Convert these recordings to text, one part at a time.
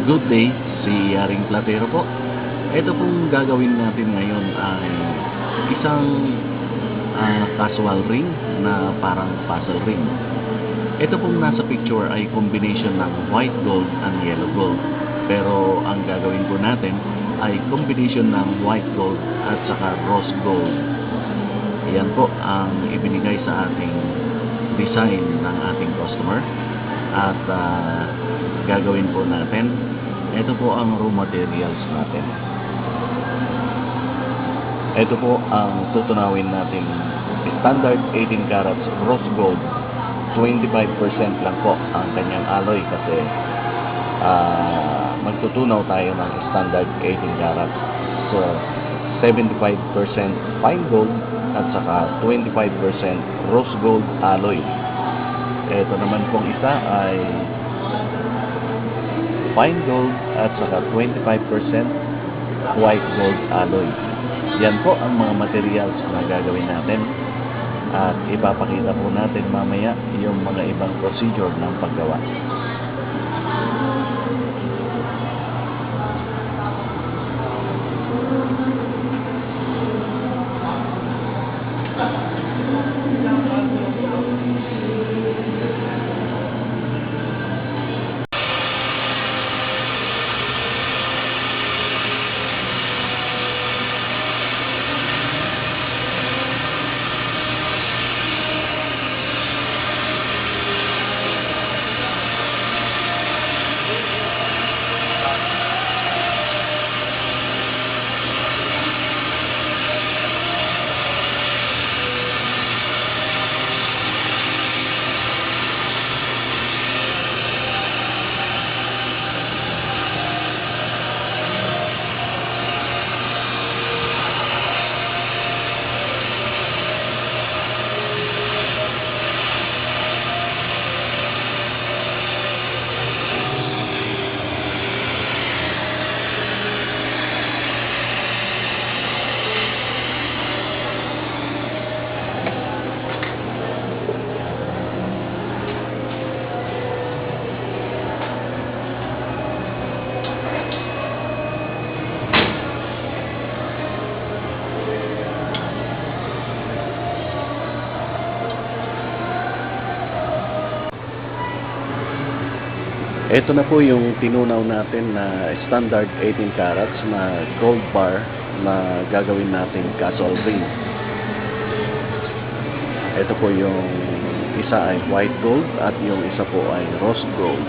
Good day, si Yaring Platero po. Ito pong gagawin natin ngayon ay isang casual ring na parang puzzle ring. Ito pong nasa picture ay combination ng white gold and yellow gold. Pero ang gagawin po natin ay combination ng white gold at saka rose gold. Yan po ang ibinigay sa ating design ng ating customer. At gagawin po natin, ito po ang raw materials natin. Ito po ang tutunawin natin, standard 18 carats rose gold. 25% lang po ang kanyang alloy kasi magtutunaw tayo ng standard 18 carats. So 75% fine gold at saka 25% rose gold alloy. Ito naman pong isa ay fine gold at saka 25% white gold alloy. Yan po ang mga materials na gagawin natin. At ipapakita po natin mamaya yung mga ibang procedure ng paggawa. Ito na po yung tinunaw natin na standard 18 carats na gold bar na gagawin natin casual ring. Ito po yung isa ay white gold at yung isa po ay rose gold.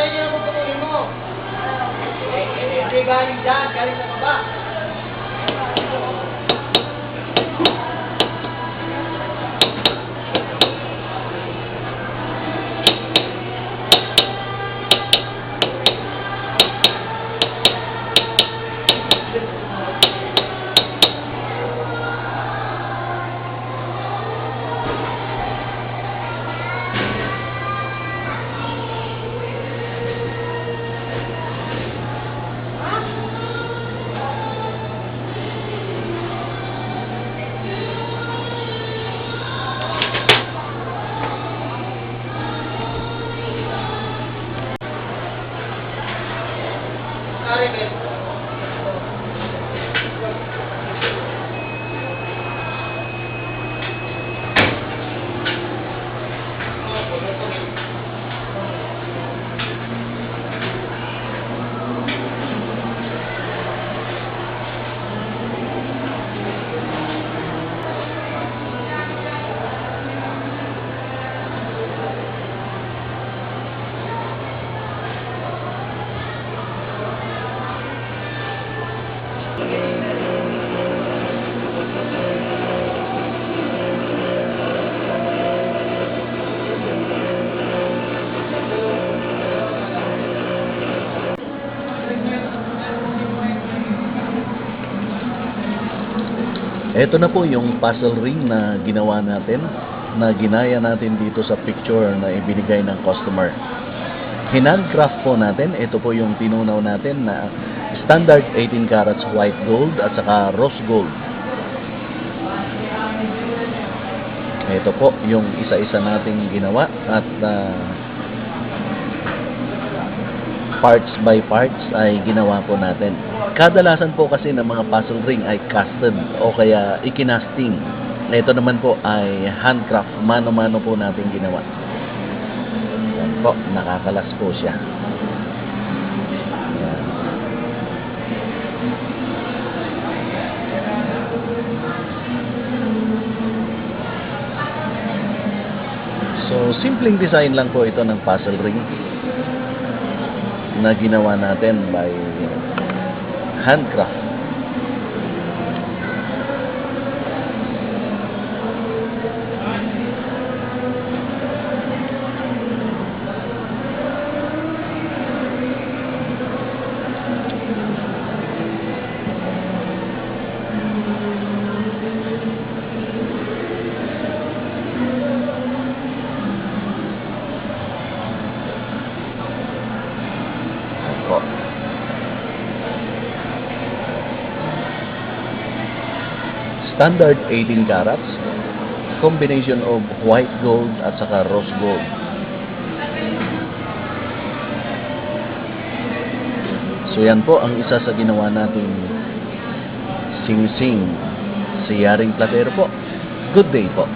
Patayin niyo ang kukunin mo. Hindi galing dyan, galing sa baba. Ito na po yung puzzle ring na ginawa natin, na ginaya natin dito sa picture na ibinigay ng customer. Hinandcraft po natin. Ito po yung tinunaw natin na standard 18 carats white gold at saka rose gold. Ito po yung isa-isa nating ginawa at parts by parts ay ginawa po natin. Kadalasan po kasi ng mga puzzle ring ay casted o kaya ikinasting. Ito naman po ay handcraft, mano-mano po natin ginawa. Yan po, nakakalas po siya. Yan. So, simpleng design lang po ito ng puzzle ring na ginawa natin by handcraft. Standard 18 carats, combination of white gold at saka rose gold. So yan po ang isa sa ginawa nating sing-sing si Yaring Platero po. Good day po.